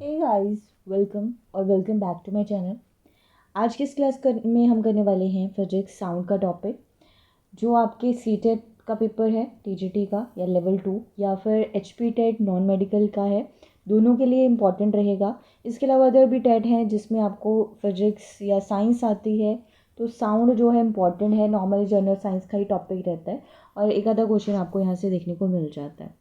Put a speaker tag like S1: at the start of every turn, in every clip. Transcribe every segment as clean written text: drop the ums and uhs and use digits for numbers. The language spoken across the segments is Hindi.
S1: Hey guys, welcome back to my channel. आज की इस में हम करने वाले हैं फिजिक्स साउंड का टॉपिक, जो आपके सीटेट का पेपर है, टीजीटी का या लेवल 2 या फिर एचपी टेट नॉन मेडिकल का है। दोनों के लिए इम्पॉर्टेंट रहेगा। इसके अलावा अदर भी टेट हैं जिसमें आपको फिजिक्स या साइंस आती है, तो साउंड जो है इम्पॉर्टेंट है। नॉर्मल जनरल साइंस का ही टॉपिक रहता है और एक आधा क्वेश्चन आपको यहाँ से देखने को मिल जाता है।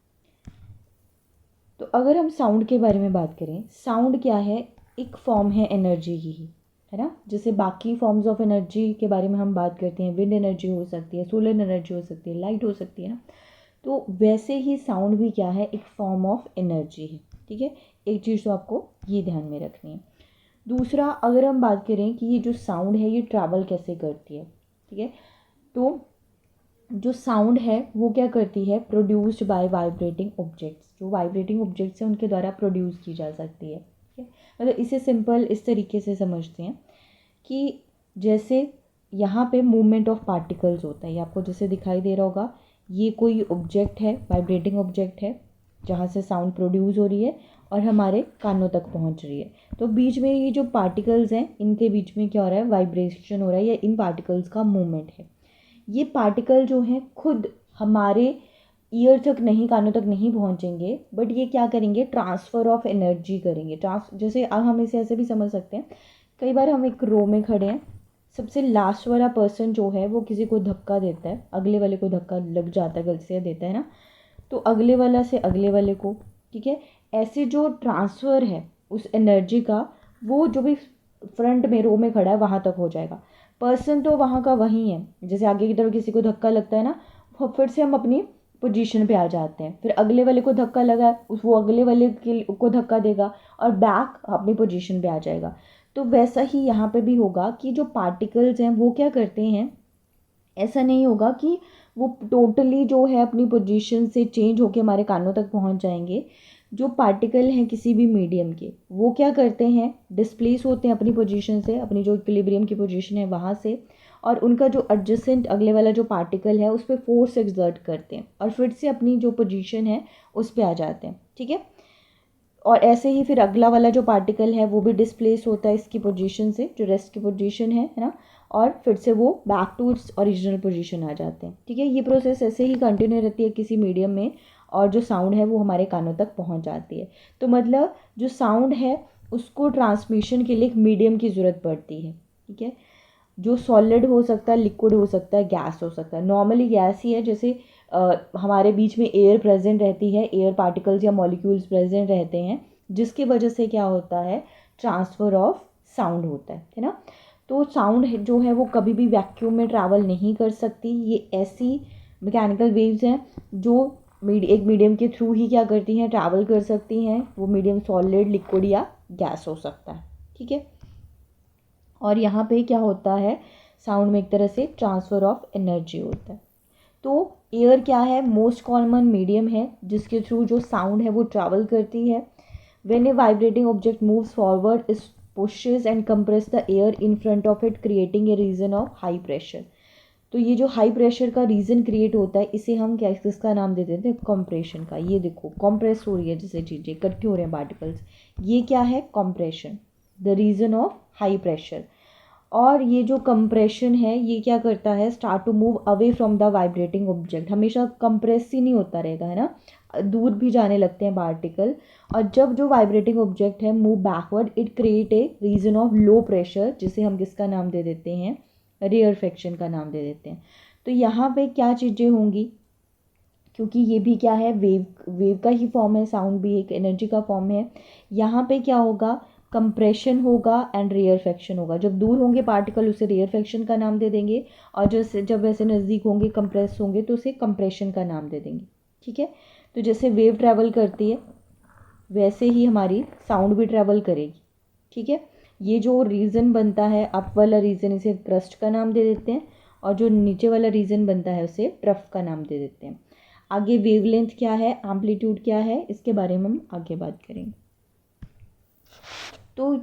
S1: तो अगर हम साउंड के बारे में बात करें, साउंड क्या है? एक फॉर्म है एनर्जी की ही, है ना। जैसे बाकी फॉर्म्स ऑफ एनर्जी के बारे में हम बात करते हैं, विंड एनर्जी हो सकती है, सोलर एनर्जी हो सकती है, लाइट हो सकती है ना। तो वैसे ही साउंड भी क्या है, एक फॉर्म ऑफ एनर्जी है। ठीक है, एक चीज़ तो आपको ये ध्यान में रखनी है। दूसरा, अगर हम बात करें कि ये जो साउंड है ये ट्रैवल कैसे करती है, ठीक है, तो जो साउंड है वो क्या करती है, प्रोड्यूस्ड बाय वाइब्रेटिंग ऑब्जेक्ट्स। जो वाइब्रेटिंग ऑब्जेक्ट्स हैं उनके द्वारा प्रोड्यूस की जा सकती है। ठीक है, मतलब इसे सिंपल इस तरीके से समझते हैं कि जैसे यहाँ पे मूवमेंट ऑफ पार्टिकल्स होता है, ये आपको जैसे दिखाई दे रहा होगा, ये कोई ऑब्जेक्ट है, वाइब्रेटिंग ऑब्जेक्ट है, जहाँ से साउंड प्रोड्यूस हो रही है और हमारे कानों तक पहुँच रही है। तो बीच में ये जो पार्टिकल्स हैं इनके बीच में क्या हो रहा है, वाइब्रेशन हो रहा है या इन पार्टिकल्स का मूवमेंट है। ये पार्टिकल जो हैं खुद हमारे ईयर तक नहीं, कानों तक नहीं पहुंचेंगे, बट ये क्या करेंगे, ट्रांसफ़र ऑफ एनर्जी करेंगे। जैसे अब हम इसे ऐसे भी समझ सकते हैं, कई बार हम एक रो में खड़े हैं, सबसे लास्ट वाला पर्सन जो है वो किसी को धक्का देता है, अगले वाले को धक्का लग जाता है, गलती से देता है ना, तो अगले वाला से अगले वाले को, ठीक है, ऐसे जो ट्रांसफ़र है उस एनर्जी का, वो जो भी फ्रंट में रो में खड़ा है वहाँ तक हो जाएगा। पर्सन तो वहाँ का वहीं है, जैसे आगे की तरफ किसी को धक्का लगता है ना, फिर से हम अपनी पोजीशन पे आ जाते हैं, फिर अगले वाले को धक्का लगा है वो अगले वाले को धक्का देगा और बैक अपनी पोजीशन पे आ जाएगा। तो वैसा ही यहाँ पे भी होगा कि जो पार्टिकल्स हैं वो क्या करते हैं, ऐसा नहीं होगा कि वो टोटली जो है अपनी पोजीशन से चेंज होकर हमारे कानों तक पहुंच जाएंगे। जो पार्टिकल हैं किसी भी मीडियम के, वो क्या करते हैं, डिस्प्लेस होते हैं अपनी पोजीशन से, अपनी जो इक्विलिब्रियम की पोजीशन है वहाँ से, और उनका जो एडजेसेंट अगले वाला जो पार्टिकल है उस पर फोर्स एक्सर्ट करते हैं और फिर से अपनी जो पोजीशन है उस पर आ जाते हैं। ठीक है, और ऐसे ही फिर अगला वाला जो पार्टिकल है वो भी डिस्प्लेस होता है इसकी पोजीशन से, जो रेस्ट की पोजीशन है ना, और फिर से वो back to its original position आ जाते हैं। ठीक है, ये प्रोसेस ऐसे ही कंटिन्यू रहती है किसी मीडियम में, और जो साउंड है वो हमारे कानों तक पहुंच जाती है। तो मतलब जो साउंड है उसको ट्रांसमिशन के लिए एक मीडियम की ज़रूरत पड़ती है। ठीक है, जो सॉलिड हो सकता है, लिक्विड हो सकता है, गैस हो सकता है। नॉर्मली गैस ही है, जैसे हमारे बीच में एयर प्रेजेंट रहती है, एयर पार्टिकल्स या मॉलिक्यूल्स प्रेजेंट रहते हैं, जिसकी वजह से क्या होता है, ट्रांसफ़र ऑफ साउंड होता है ना। तो साउंड जो है वो कभी भी वैक्यूम में ट्रैवल नहीं कर सकती। ये ऐसी मैकेनिकल वेव्स हैं जो एक मीडियम के थ्रू ही क्या करती हैं, ट्रैवल कर सकती हैं। वो मीडियम सॉलिड, लिक्विड या गैस हो सकता है। ठीक है, और यहाँ पे क्या होता है, साउंड में एक तरह से ट्रांसफ़र ऑफ एनर्जी होता है। तो एयर क्या है, मोस्ट कॉमन मीडियम है जिसके थ्रू जो साउंड है वो ट्रैवल करती है। When a vibrating object moves forward, it pushes and compress the air in front of it, creating a region of high pressure. तो ये जो हाई प्रेशर का रीजन क्रिएट होता है, इसे हम क्या, किसका नाम दे देते हैं, कंप्रेशन का। ये देखो कंप्रेस हो रही है, जैसे चीज़ें इकट्ठे हो रहे हैं पार्टिकल्स, ये क्या है, compression, the region of high pressure. और ये जो कंप्रेशन है ये क्या करता है, start to move away from the vibrating object. हमेशा कंप्रेस ही नहीं होता रहेगा, है ना, दूर भी जाने लगते हैं पार्टिकल। और जब जो वाइब्रेटिंग ऑब्जेक्ट है move backward, it create a region of low pressure, जिसे हम किसका नाम दे देते हैं, रेयरफेक्शन का नाम दे देते हैं। तो यहाँ पे क्या चीज़ें होंगी, क्योंकि ये भी क्या है, वेव का ही फॉर्म है, साउंड भी एक एनर्जी का फॉर्म है। यहाँ पे क्या होगा, कंप्रेशन होगा एंड रेयरफेक्शन होगा। जब दूर होंगे पार्टिकल उसे रेयरफेक्शन का नाम दे देंगे, और जब ऐसे नज़दीक होंगे, कंप्रेस होंगे, तो उसे कंप्रेशन का नाम दे देंगे। ठीक है, तो जैसे वेव ट्रैवल करती है वैसे ही हमारी साउंड भी ट्रैवल करेगी। ठीक है, ये जो रीज़न बनता है, अप वाला रीज़न, इसे क्रस्ट का नाम दे देते हैं, और जो नीचे वाला रीज़न बनता है उसे ट्रफ का नाम दे देते हैं। आगे वेवलेंथ क्या है, एम्पलीट्यूड क्या है, इसके बारे में हम आगे बात करेंगे। तो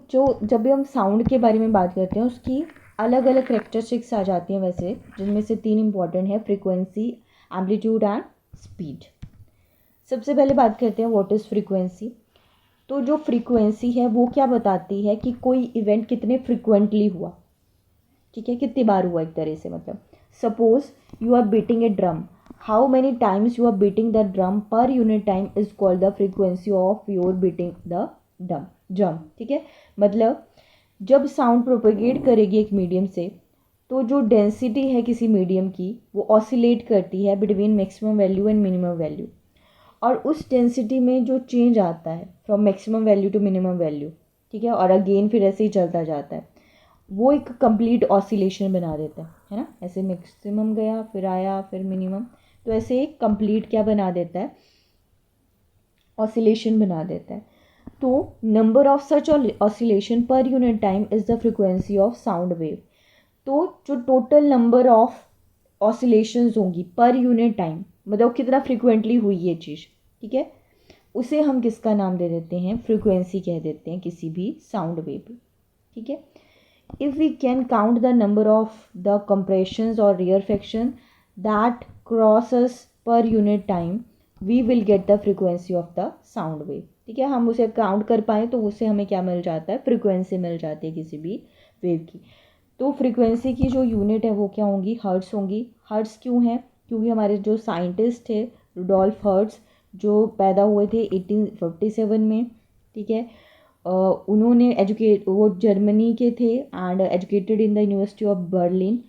S1: जब भी हम साउंड के बारे में बात करते हैं, उसकी अलग अलग करेक्टरिस्टिक्स आ जाती हैं वैसे, जिनमें से 3 इंपॉर्टेंट है, फ्रीक्वेंसी, एम्पलीट्यूड एंड स्पीड। सबसे पहले बात करते हैं व्हाट इज़ फ्रीक्वेंसी। तो जो फ्रीक्वेंसी है वो क्या बताती है कि कोई इवेंट कितने फ्रिक्वेंटली हुआ, ठीक है, कितनी बार हुआ एक तरह से। मतलब suppose you are beating a drum, how many times you are beating the drum per unit time is called the frequency of your beating the drum, ठीक है। मतलब जब साउंड प्रोपेगेट करेगी एक मीडियम से, तो जो डेंसिटी है किसी मीडियम की वो ऑसिलेट करती है between maximum value and minimum value, और उस डेंसिटी में जो चेंज आता है from maximum value to minimum value, ठीक है, और अगेन फिर ऐसे ही चलता जाता है, वो एक कंप्लीट ऑसिलेशन बना देता है ना। ऐसे मैक्सिमम गया फिर आया फिर मिनिमम, तो ऐसे एक कंप्लीट क्या बना देता है, ऑसिलेशन बना देता है। तो नंबर ऑफ सच ऑसिलेशन पर unit time is the frequency of sound wave. तो जो टोटल नंबर ऑफ ऑसिलेशंस होंगी पर यूनिट टाइम, मतलब कितना फ्रिक्वेंटली हुई ये चीज़, ठीक है, उसे हम किसका नाम दे देते हैं, फ्रिक्वेंसी कह देते हैं किसी भी साउंड वेव, ठीक है। If we can count the number of the compressions or rarefaction that crosses per unit time, we will get the frequency of the sound wave, ठीक है। हम उसे काउंट कर पाएँ तो उससे हमें क्या मिल जाता है, फ्रिक्वेंसी मिल जाती है किसी भी वेव की। तो फ्रीक्वेंसी की जो यूनिट है वो क्या होंगी, हर्ट्स होंगी। हर्ट्स क्यों है, क्योंकि हमारे जो साइंटिस्ट थे रुडोल्फ हर्ट्स, जो पैदा हुए थे 1857 में, ठीक है, उन्होंने वो जर्मनी के थे and educated in the university of Berlin.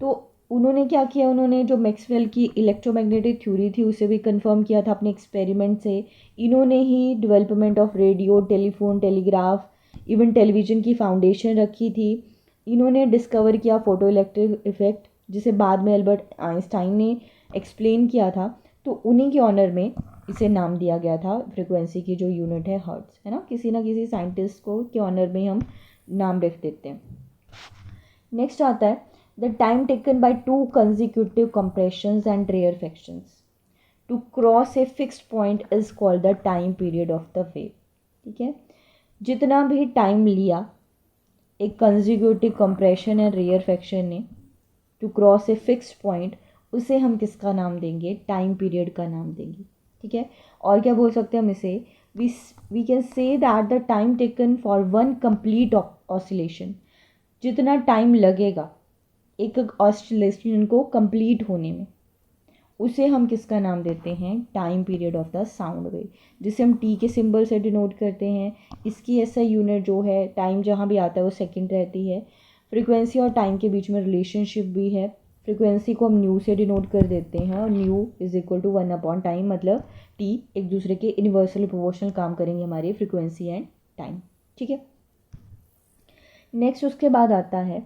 S1: तो उन्होंने क्या किया, उन्होंने जो मैक्सवेल की इलेक्ट्रोमैग्नेटिक थ्योरी थी उसे भी कंफर्म किया था अपने एक्सपेरिमेंट से। इन्होंने ही development of radio, telephone, telegraph, even television की फाउंडेशन रखी थी। इन्होंने डिस्कवर किया फोटो इलेक्ट्रिक इफेक्ट, जिसे बाद में एल्बर्ट आइंस्टाइन ने एक्सप्लेन किया था। तो उन्हीं के ऑनर में इसे नाम दिया गया था, फ्रिक्वेंसी की जो यूनिट है हर्ट्स, है ना। किसी ना किसी साइंटिस्ट को के ऑनर में हम नाम रख देते हैं। नेक्स्ट आता है the time taken by two consecutive compressions and rarefactions to cross a fixed point is called the time period of the wave, ठीक है। जितना भी टाइम लिया एक कंसेक्यूटिव कंप्रेशन एंड रेयरफैक्शन ने to cross a fixed point, उसे हम किसका नाम देंगे, टाइम पीरियड का नाम देंगे, ठीक है। और क्या बोल सकते हैं हम इसे, we can say that the time taken for one complete oscillation, जितना टाइम लगेगा एक ऑसिलेशन को कंप्लीट होने में, उसे हम किसका नाम देते हैं, time period of the sound wave, जिसे हम टी के सिंबल से डिनोट करते हैं। इसकी ऐसा यूनिट जो है, टाइम जहाँ भी आता है वो सेकंड रहती है। फ्रीक्वेंसी और टाइम के बीच में रिलेशनशिप भी है। फ्रीक्वेंसी को हम न्यू से डिनोट कर देते हैं, और न्यू इज इक्वल टू 1/टाइम, मतलब टी एक दूसरे के इन्वर्सली प्रोपोर्शनल काम करेंगे हमारे फ्रीक्वेंसी एंड टाइम, ठीक है। नेक्स्ट उसके बाद आता है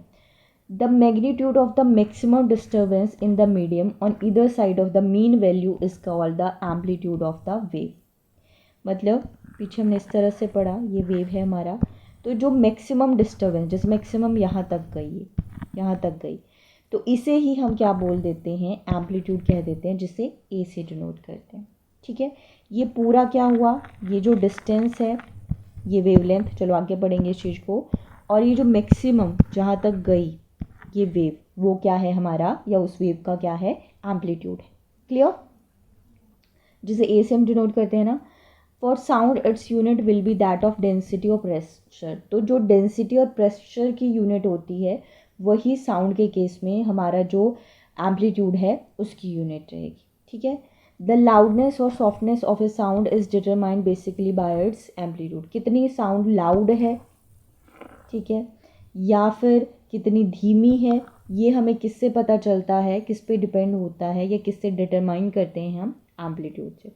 S1: the magnitude of the maximum disturbance in the medium on either side of the mean value is called the amplitude of the wave. मतलब पीछे हमने इस तरह से पढ़ा, ये वेव है हमारा, तो जो मैक्सिमम डिस्टर्बेंस, जैसे मैक्सिमम यहाँ तक गई है, यहाँ तक गई, तो इसे ही हम क्या बोल देते हैं, एम्पलीट्यूड कह देते हैं, जिसे ए से डिनोट करते हैं, ठीक है। ये पूरा क्या हुआ, ये जो डिस्टेंस है, ये वेवलेंथ, चलो आगे पढ़ेंगे इस चीज़ को। और ये जो मैक्सिमम जहाँ तक गई ये वेव, वो क्या है हमारा, या उस वेव का क्या है, एम्पलीट्यूड है। क्लियर, जिसे ए से हम डिनोट करते हैं ना। For sound its unit will be that of density और प्रेशर। तो जो डेंसिटी और प्रेशर की यूनिट होती है वही साउंड के केस में हमारा जो एम्पलीट्यूड है उसकी यूनिट रहेगी, ठीक है। द लाउडनेस और softness of A sound is determined basically bye it's amplitude. कितनी साउंड लाउड है, ठीक है, या फिर कितनी धीमी है, ये हमें किससे पता चलता है, किस पे डिपेंड होता है, या किससे डिटरमाइन करते हैं हम, एम्पलीट्यूड से,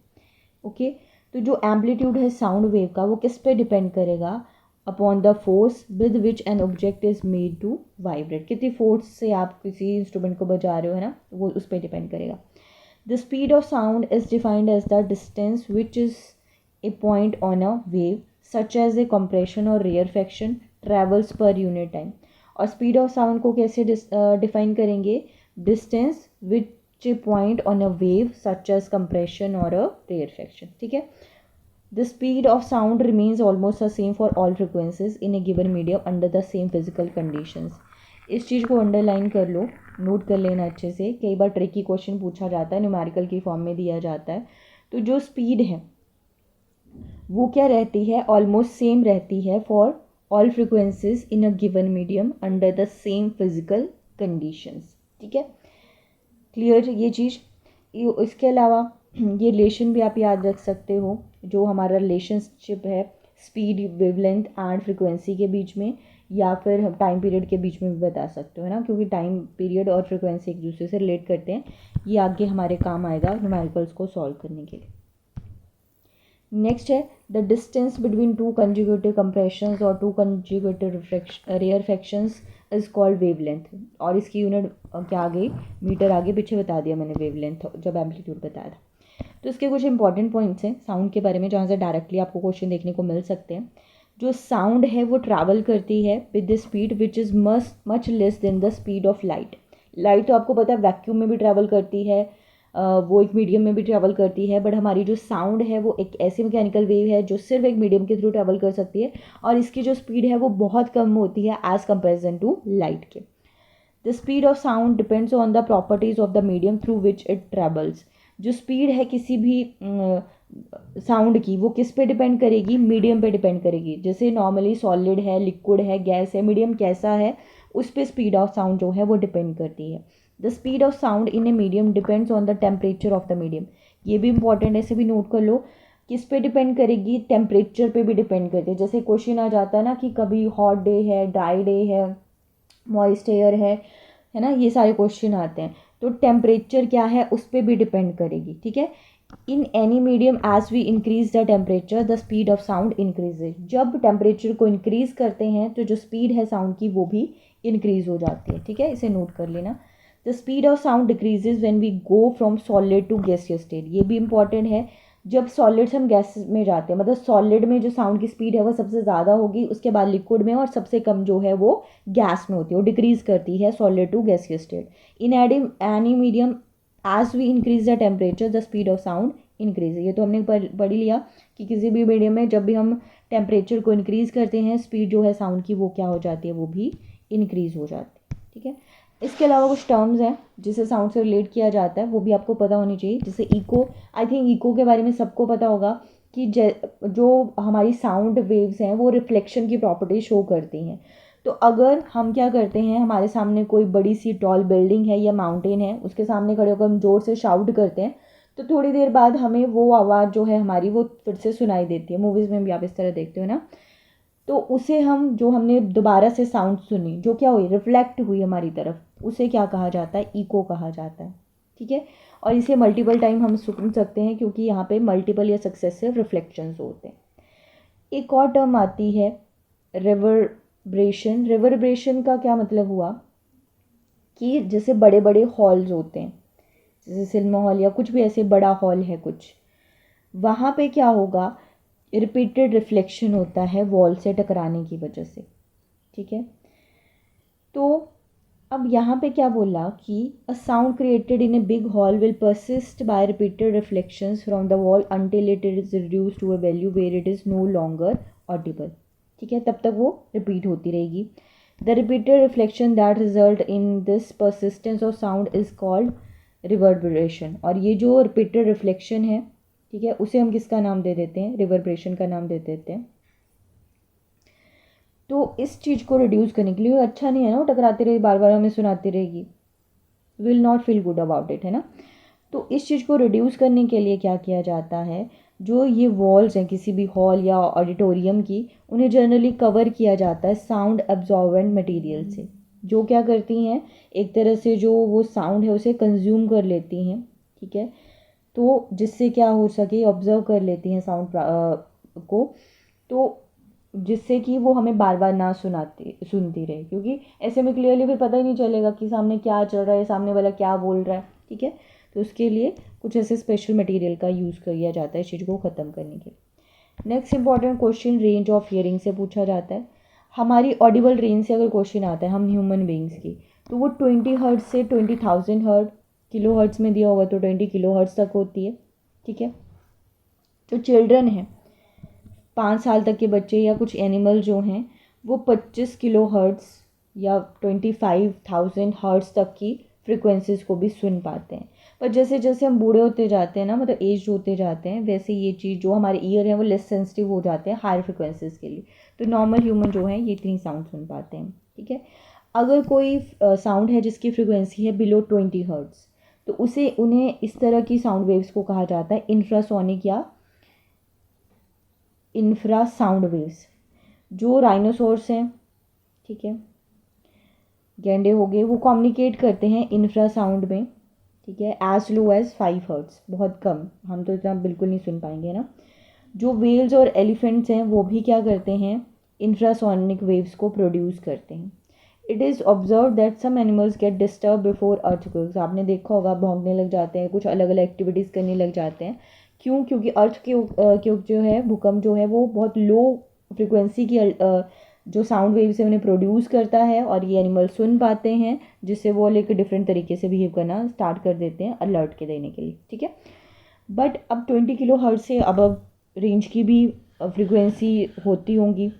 S1: ओके। तो जो एम्पलीट्यूड है साउंड वेव का वो किस पे डिपेंड करेगा, upon the force with which an object is made to vibrate. कितनी फोर्स से आप किसी इंस्ट्रूमेंट को बजा रहे हो, है ना, वो उस पर डिपेंड करेगा। The speed of sound is defined as the distance which is a point on a wave such as a compression or rarefaction travels per unit time. और स्पीड ऑफ साउंड को कैसे डिफाइन करेंगे, distance which a point on a wave such as compression or a rarefaction, ठीक है। The speed of sound remains almost the same for all frequencies in a given medium under the same physical conditions. इस चीज़ को अंडरलाइन कर लो, नोट कर लेना अच्छे से। कई बार ट्रिकी क्वेश्चन पूछा जाता है, न्यूमेरिकल की फॉर्म में दिया जाता है। तो जो स्पीड है वो क्या रहती है, ऑलमोस्ट सेम रहती है for all frequencies in a given medium under the same physical conditions. ठीक है, क्लियर ये चीज़। इसके अलावा ये रिलेशन भी आप याद रख सकते हो, जो हमारा रिलेशनशिप है स्पीड, वेवलेंथ एंड फ्रिक्वेंसी के बीच में, या फिर हम टाइम पीरियड के बीच में भी बता सकते हो, है ना, क्योंकि टाइम पीरियड और फ्रिक्वेंसी एक दूसरे से रिलेट करते हैं। ये आगे हमारे काम आएगा न्यूमेरिकल्स को सॉल्व करने के लिए। नेक्स्ट है the distance between two conjugative compressions और two conjugative rarefactions is called wavelength. और इसकी यूनिट क्या आ गई, मीटर आगे पीछे बता दिया मैंने वेवलेंथ जब एम्पलीट्यूड बताया था। तो इसके कुछ इंपॉर्टेंट पॉइंट्स हैं साउंड के बारे में, जहाँ से डायरेक्टली आपको क्वेश्चन देखने को मिल सकते हैं। जो साउंड है वो ट्रैवल करती है with the speed which is much less than the speed of light. Light तो आपको पता है वैक्यूम में भी ट्रैवल करती है, वो एक मीडियम में भी ट्रैवल करती है, बट हमारी जो साउंड है वो एक ऐसी मैकेनिकल वेव है जो सिर्फ एक मीडियम के थ्रू ट्रैवल कर सकती है, और इसकी जो स्पीड है वो बहुत कम होती है एज़ कंपेरिजन टू लाइट के। The speed of sound depends on the properties of the medium through which it travels. जो स्पीड है किसी भी साउंड की वो किस पे डिपेंड करेगी, मीडियम पे डिपेंड करेगी। जैसे नॉर्मली सॉलिड है, लिक्विड है, गैस है, मीडियम कैसा है उस पे स्पीड ऑफ साउंड जो है वो डिपेंड करती है। The speed of sound in a medium depends on the temperature of the medium. ये भी इंपॉर्टेंट है, इसे भी नोट कर लो। किस पे डिपेंड करेगी, टेम्परेचर पे भी डिपेंड करती है। जैसे क्वेश्चन आ जाता है ना कि कभी हॉट डे है, ड्राई डे है, मॉइस्ट एयर है ना, ये सारे क्वेश्चन आते हैं। तो टेम्परेचर क्या है उस पर भी डिपेंड करेगी। ठीक है, in any medium as we increase the temperature the speed of sound increases. जब टेम्परेचर को इंक्रीज करते हैं तो जो स्पीड है साउंड की वो भी इंक्रीज हो जाती है। ठीक है, इसे नोट कर लेना। The speed of sound decreases when we go from solid to gaseous state. ये भी इंपॉर्टेंट है, जब सॉलिड से हम गैस में जाते हैं, मतलब सॉलिड में जो साउंड की स्पीड है वो सबसे ज़्यादा होगी, उसके बाद लिक्विड में, और सबसे कम जो है वो गैस में होती है, वो डिक्रीज करती है solid to gaseous state. In any medium as we increase the temperature the speed of sound increase. ये तो हमने पढ़ लिया कि किसी भी मीडियम में जब भी हम टेम्परेचर को इंक्रीज करते हैं स्पीड जो है साउंड की वो क्या हो जाती है, वो भी इंक्रीज हो जाती है। ठीक है, इसके अलावा कुछ टर्म्स हैं जिसे साउंड से रिलेट किया जाता है, वो भी आपको पता होनी चाहिए। जैसे इको, आई थिंक इको के बारे में सबको पता होगा कि जो हमारी साउंड वेव्स हैं वो रिफ्लेक्शन की प्रॉपर्टी शो करती हैं। तो अगर हम क्या करते हैं, हमारे सामने कोई बड़ी सी टॉल बिल्डिंग है या माउंटेन है, उसके सामने खड़े होकर हम ज़ोर से शाउट करते हैं, तो थोड़ी देर बाद हमें वो आवाज़ जो है हमारी वो फिर से सुनाई देती है। मूवीज़ में भी आप इस तरह देखते हो ना, तो उसे हम, जो हमने दोबारा से साउंड सुनी, जो क्या हुई, रिफ्लेक्ट हुई हमारी तरफ, उसे क्या कहा जाता है, इको कहा जाता है। ठीक है, और इसे मल्टीपल टाइम हम सुन सकते हैं क्योंकि यहाँ पे मल्टीपल या सक्सेसिव रिफ्लेक्शंस होते हैं। एक और टर्म आती है रिवर्बरेशन। रिवर्बरेशन का क्या मतलब हुआ कि जैसे बड़े बड़े हॉल्स होते हैं, जैसे सिनेमा हॉल या कुछ भी ऐसे बड़ा हॉल है कुछ, वहाँ पे क्या होगा, रिपीटेड रिफ्लेक्शन होता है वॉल से टकराने की वजह से। ठीक है, तो अब यहाँ पे क्या बोला कि a sound created in a big hall will persist by repeated reflections from the wall until it is reduce to a value where it is no longer audible. ठीक है, तब तक वो रिपीट होती रहेगी। The repeated reflection that result in this persistence of sound is called reverberation. और ये जो रिपीटेड रिफ्लेक्शन है, ठीक है, उसे हम किसका नाम दे देते हैं, रिवर्बरेशन का नाम दे देते हैं। तो इस चीज़ को रिड्यूस करने के लिए, अच्छा नहीं है ना वो टकराती रहेगी बार बार हमें सुनाती रहेगी, will not feel good about it, है ना। तो इस चीज़ को रिड्यूस करने के लिए क्या किया जाता है, जो ये वॉल्स हैं किसी भी हॉल या ऑडिटोरियम की, उन्हें जनरली कवर किया जाता है साउंड एब्जॉर्बेंट मटेरियल से, जो क्या करती हैं, एक तरह से जो वो साउंड है उसे कंज्यूम कर लेती हैं। ठीक है, तो जिससे क्या हो सके, ऑब्जर्व कर लेती हैं साउंड को, तो जिससे कि वो हमें बार बार ना सुनती रहे, क्योंकि ऐसे में क्लियरली फिर पता ही नहीं चलेगा कि सामने क्या चल रहा है, सामने वाला क्या बोल रहा है। ठीक है, तो उसके लिए कुछ ऐसे स्पेशल मटेरियल का यूज़ किया जाता है इस चीज़ को ख़त्म करने के लिए। Next important question range of hearing से पूछा जाता है। हमारी ऑडिबल रेंज से अगर क्वेश्चन आता है हम ह्यूमन बींग्स की, तो वो 20 हर्ट्ज से 20,000 हर्ट्ज, किलो हर्ट्ज में दिया होगा तो 20 किलो हर्ट्ज तक होती है। ठीक है, जो चिल्ड्रन हैं, 5 साल तक के बच्चे या कुछ एनिमल जो हैं, वो 25 किलो हर्ट्ज या 25,000 हर्ट्ज तक की फ्रिक्वेंसीज़ को भी सुन पाते हैं। पर जैसे जैसे हम बूढ़े होते जाते हैं ना, मतलब एज होते जाते हैं, वैसे ये चीज़ जो हमारे ईयर है वो लेस सेंसिटिव हो जाते हैं हायर फ्रिक्वेंसीज के लिए। तो नॉर्मल ह्यूमन जो है ये इतनी साउंड सुन पाते हैं, ठीक है। अगर कोई साउंड है जिसकी फ्रिक्वेंसी है बिलो 20 हर्ट्ज़, तो उसे उन्हें इस तरह की साउंड वेव्स को कहा जाता है इंफ्रासोनिक या इंफ्रा साउंड वेव्स। जो राइनोसोर्स हैं, ठीक है, गैंडे हो गए, वो कम्युनिकेट करते हैं इंफ्रा साउंड में, ठीक है, एज लो एज 5 हर्ट्ज़, बहुत कम, हम तो इतना बिल्कुल नहीं सुन पाएंगे ना। जो वेल्स और एलिफेंट्स हैं वो भी क्या करते हैं, इंफ्रासोनिक वेव्स को प्रोड्यूस करते हैं। It is observe that some animals get disturb before earthquakes. आपने देखा होगा भौंकने लग जाते हैं, कुछ अलग अलग एक्टिविटीज़ करने लग जाते हैं। क्यों? क्योंकि अर्थ के जो है भूकंप जो है वो बहुत लो फ्रिक्वेंसी की जो साउंड वेव से उन्हें प्रोड्यूस करता है और ये एनिमल सुन पाते हैं, जिससे वो एक डिफरेंट तरीके से बिहेव करना स्टार्ट कर देते हैं अलर्ट के देने के लिए, ठीक है। बट अब 20 kHz से अब रेंज की भी फ्रिक्वेंसी होती होंगी,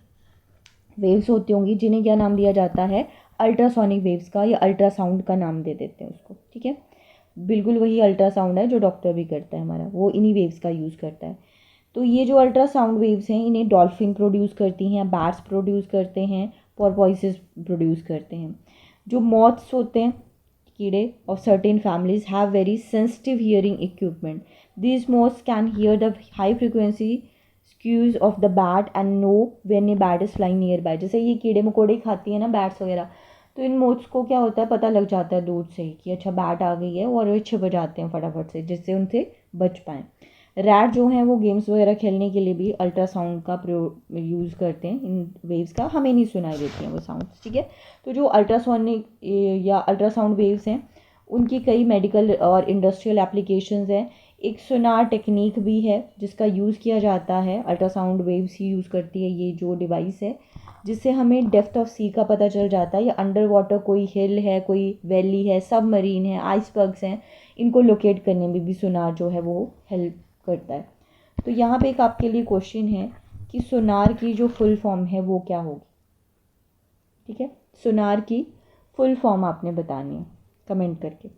S1: वेव्स होती होंगी, जिन्हें क्या नाम दिया जाता है, अल्ट्रासोनिक वेव्स का या अल्ट्रासाउंड का नाम दे देते हैं उसको, ठीक है। बिल्कुल वही अल्ट्रासाउंड है जो डॉक्टर भी करता है हमारा, वो इन्हीं वेव्स का यूज़ करता है। तो ये जो अल्ट्रासाउंड वेव्स हैं इन्हें डॉल्फिन प्रोड्यूस करती हैं, बैट्स प्रोड्यूस करते हैं, पोर्पोइसेस प्रोड्यूस करते हैं। जो मॉथ्स होते हैं, कीड़े of certain families have very sensitive hearing equipment. These moths can hear the high frequency squeaks of the bat and know when a bat is flying nearby. जैसे ये कीड़े मकोड़े खाती है ना बैट्स वगैरह, तो इन मोथ्स को क्या होता है, पता लग जाता है दूर से ही कि अच्छा बैट आ गई है, और वे छिप जाते हैं फटाफट से जिससे उनसे बच पाएँ। रैट जो हैं वो गेम्स वगैरह खेलने के लिए भी अल्ट्रासाउंड का प्रयोग यूज़ करते हैं, इन वेव्स का हमें नहीं सुनाई देती हैं वो साउंड्स, ठीक है। तो जो अल्ट्रासोनिक या अल्ट्रासाउंड वेव्स हैं उनकी कई मेडिकल और इंडस्ट्रियल एप्लीकेशंस हैं। एक सोनार टेक्निक भी है जिसका यूज़ किया जाता है, अल्ट्रासाउंड वेव्स ही यूज़ करती है ये जो डिवाइस है, जिससे हमें डेप्थ ऑफ सी का पता चल जाता है, या अंडर वाटर कोई हिल है, कोई वैली है, सबमरीन है, आइसबर्ग्स हैं, इनको लोकेट करने में भी सोनार जो है वो हेल्प करता है। तो यहाँ पे एक आपके लिए क्वेश्चन है कि सोनार की जो फुल फॉर्म है वो क्या होगी, ठीक है। सोनार की फुल फॉर्म आपने बतानी है कमेंट करके।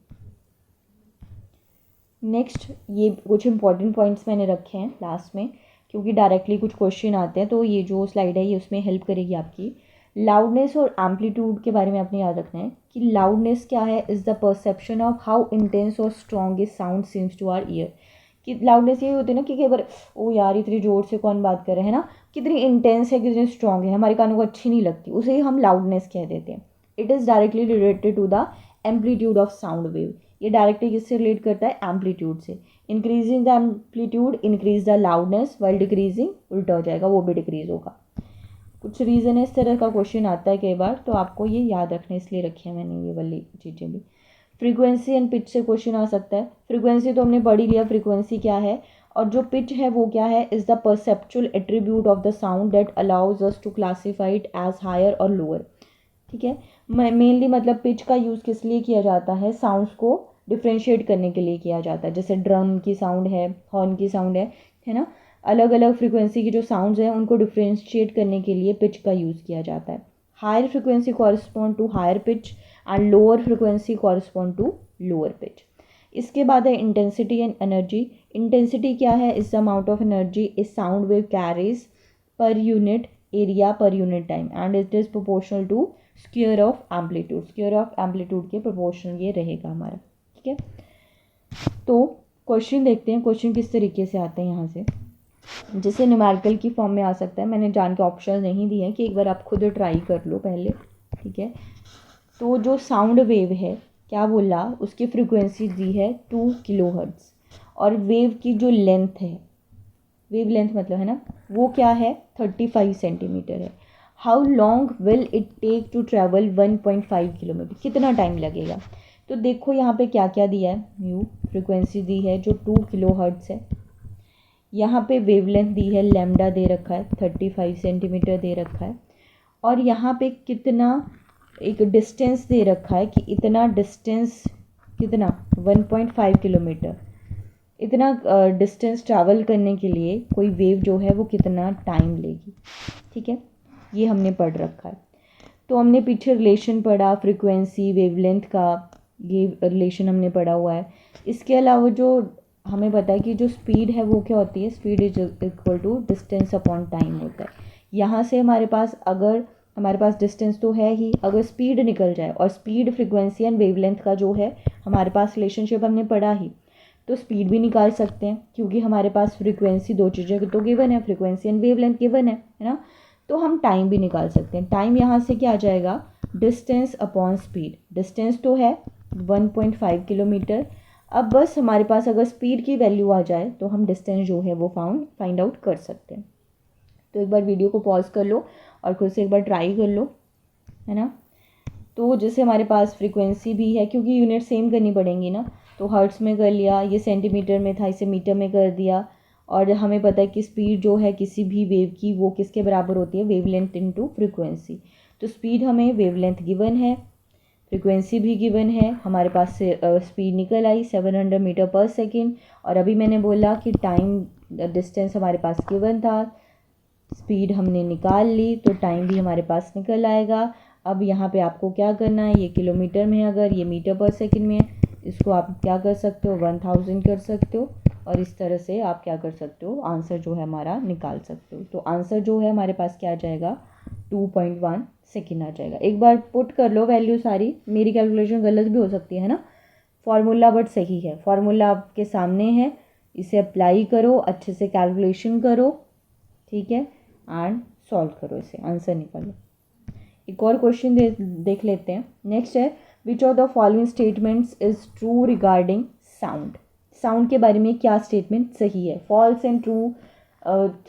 S1: नेक्स्ट, ये कुछ इंपॉर्टेंट पॉइंट्स मैंने रखे हैं लास्ट में, क्योंकि डायरेक्टली कुछ क्वेश्चन आते हैं, तो ये जो स्लाइड है ये उसमें हेल्प करेगी आपकी। लाउडनेस और एम्पलीट्यूड के बारे में आपने याद रखना है कि लाउडनेस क्या है, is the perception of how intense और strong is sound seems to our ear. कि लाउडनेस ये होती है ना कि कई बार ओ यार इतनी ज़ोर से कौन बात कर रहे हैं ना, कितनी इंटेंस है, कितनी स्ट्रॉन्ग है, हमारे कानों को अच्छी नहीं लगती, उसे ही हम लाउडनेस कह देते हैं। It is directly related to the amplitude of sound wave. ये डायरेक्टली किससे रिलेट करता है, एम्पलीट्यूड से। Increasing the amplitude increase the loudness, while decreasing उल्टा हो जाएगा, वो भी डिक्रीज होगा। कुछ रीज़न है, इस तरह का क्वेश्चन आता है कई बार, तो आपको ये याद रखने इसलिए रखी है मैंने ये वाली चीज़ें भी। फ्रीक्वेंसी एंड पिच से क्वेश्चन आ सकता है। फ्रीक्वेंसी तो हमने पढ़ ही लिया, फ्रीक्वेंसी क्या है, और जो पिच है वो क्या है, is the perceptual attribute of the sound that allows us to classify it as higher और लोअर, ठीक है। मेनली मतलब पिच का यूज़ किस लिए किया जाता है, साउंड्स को डिफ्रेंशिएट करने के लिए किया जाता है। जैसे ड्रम की साउंड है, हॉर्न की साउंड है ना, अलग अलग फ्रिक्वेंसी की जो साउंड्स हैं उनको डिफ्रेंशिएट करने के लिए पिच का यूज़ किया जाता है। Higher frequency correspond to higher pitch and lower frequency correspond to lower pitch. इसके बाद है इंटेंसिटी एंड एनर्जी। इंटेंसिटी क्या है, is the amount of energy a sound wave carries per unit area per unit time and it is proportional to square of amplitude. Square of amplitude के प्रोपोर्शनल ये रहेगा हमारा, ठीक है। तो क्वेश्चन देखते हैं, क्वेश्चन किस तरीके से आते हैं यहाँ से। जैसे न्यूमेरिकल की फॉर्म में आ सकता है, मैंने जान के ऑप्शन नहीं दिए हैं कि एक बार आप खुद ट्राई कर लो पहले, ठीक है। तो जो साउंड वेव है, क्या बोला, उसकी फ्रिक्वेंसी दी है 2 kHz, और वेव की जो लेंथ है, वेव लेंथ मतलब है ना, वो क्या है 35 सेंटीमीटर है। How long will it take to travel 1.5 kilometre, कितना टाइम लगेगा। तो देखो यहाँ पे क्या क्या दिया है, म्यू फ्रिक्वेंसी दी है जो 2 kHz है, यहाँ पे वेवलेंथ दी है, लैम्डा दे रखा है 35 सेंटीमीटर दे रखा है, और यहाँ पे कितना एक डिस्टेंस दे रखा है कि इतना डिस्टेंस, कितना 1.5 किलोमीटर, इतना डिस्टेंस ट्रैवल करने के लिए कोई वेव जो है वो कितना टाइम लेगी, ठीक है। ये हमने पढ़ रखा है। तो हमने पीछे रिलेशन पढ़ा फ्रीक्वेंसी वेवलेंथ का, ये रिलेशन हमने पढ़ा हुआ है। इसके अलावा जो हमें पता है कि जो स्पीड है वो क्या होती है, speed is equal to distance upon time होता है। यहाँ से हमारे पास, अगर हमारे पास डिस्टेंस तो है ही, अगर स्पीड निकल जाए, और स्पीड फ्रिक्वेंसी एंड वेवलेंथ का जो है हमारे पास रिलेशनशिप हमने पढ़ा ही, तो स्पीड भी निकाल सकते हैं क्योंकि हमारे पास फ्रिक्वेंसी, दो चीज़ें तो गिवन है, फ्रिक्वेंसी एंड वेवलेंथ गिवन है ना। तो हम टाइम भी निकाल सकते हैं। टाइम यहाँ से क्या आ जाएगा, डिस्टेंस अपॉन स्पीड। डिस्टेंस तो है 1.5 किलोमीटर। अब बस हमारे पास अगर स्पीड की वैल्यू आ जाए तो हम डिस्टेंस जो है वो फाइंड आउट कर सकते हैं। तो एक बार वीडियो को पॉज कर लो और खुद से एक बार ट्राई कर लो, है ना। तो जैसे हमारे पास फ्रीक्वेंसी भी है, क्योंकि यूनिट सेम करनी पड़ेंगी ना, तो हर्ट्स में कर लिया, ये सेंटीमीटर में था इसे मीटर में कर दिया। और हमें पता है कि स्पीड जो है किसी भी वेव की वो किसके बराबर होती है, वेवलेंथ इनटू फ्रीक्वेंसी। तो स्पीड हमें वेवलेंथ गिवन है, फ्रीक्वेंसी भी गिवन है, हमारे पास से स्पीड निकल आई 700 मीटर पर सेकेंड। और अभी मैंने बोला कि टाइम डिस्टेंस हमारे पास गिवन था, स्पीड हमने निकाल ली, तो टाइम भी हमारे पास निकल आएगा। अब यहाँ पे आपको क्या करना है, ये किलोमीटर में है, अगर ये मीटर पर सेकंड में है, इसको आप क्या कर सकते हो, 1000 कर सकते हो। और इस तरह से आप क्या कर सकते हो, आंसर जो है हमारा निकाल सकते हो। तो आंसर जो है हमारे पास क्या आ जाएगा, 2.1 सेकेंड आ जाएगा। एक बार पुट कर लो वैल्यू सारी, मेरी कैलकुलेशन गलत भी हो सकती है ना, फॉर्मूला बट सही है, फॉर्मूला आपके सामने है, इसे अप्लाई करो, अच्छे से कैलकुलेशन करो, ठीक है, एंड सॉल्व करो, इसे आंसर निकालो। एक और क्वेश्चन देख लेते हैं। नेक्स्ट है, which of the following statements is true regarding sound. Sound के बारे में क्या स्टेटमेंट सही है, फॉल्स एंड ट्रू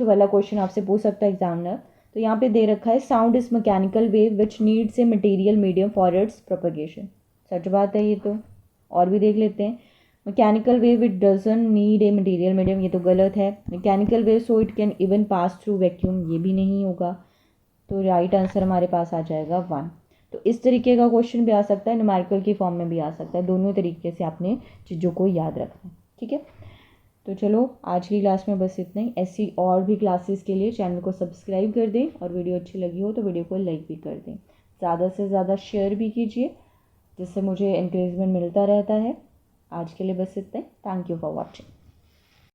S1: वाला क्वेश्चन आपसे पूछ सकता है एग्जामिनर। तो यहाँ पे दे रखा है, sound is mechanical wave which needs a material medium for its propagation. सच बात है ये तो। और भी देख लेते हैं, mechanical wave it doesn't need a material medium, ये तो गलत है। Mechanical wave so it can even pass through vacuum, ये भी नहीं होगा। तो राइट आंसर हमारे पास आ जाएगा 1। तो इस तरीके का क्वेश्चन भी आ सकता है, न्यूमेरिकल की फॉर्म में भी आ सकता है, दोनों तरीके से आपने चीज़ों को याद रखना है, ठीक है। तो चलो आज की क्लास में बस इतना ही। ऐसी और भी क्लासेस के लिए चैनल को सब्सक्राइब कर दें, और वीडियो अच्छी लगी हो तो वीडियो को लाइक भी कर दें, ज़्यादा से ज़्यादा शेयर भी कीजिए, जिससे मुझे इंकरेजमेंट मिलता रहता है। आज के लिए बस इतना ही। Thank you for watching.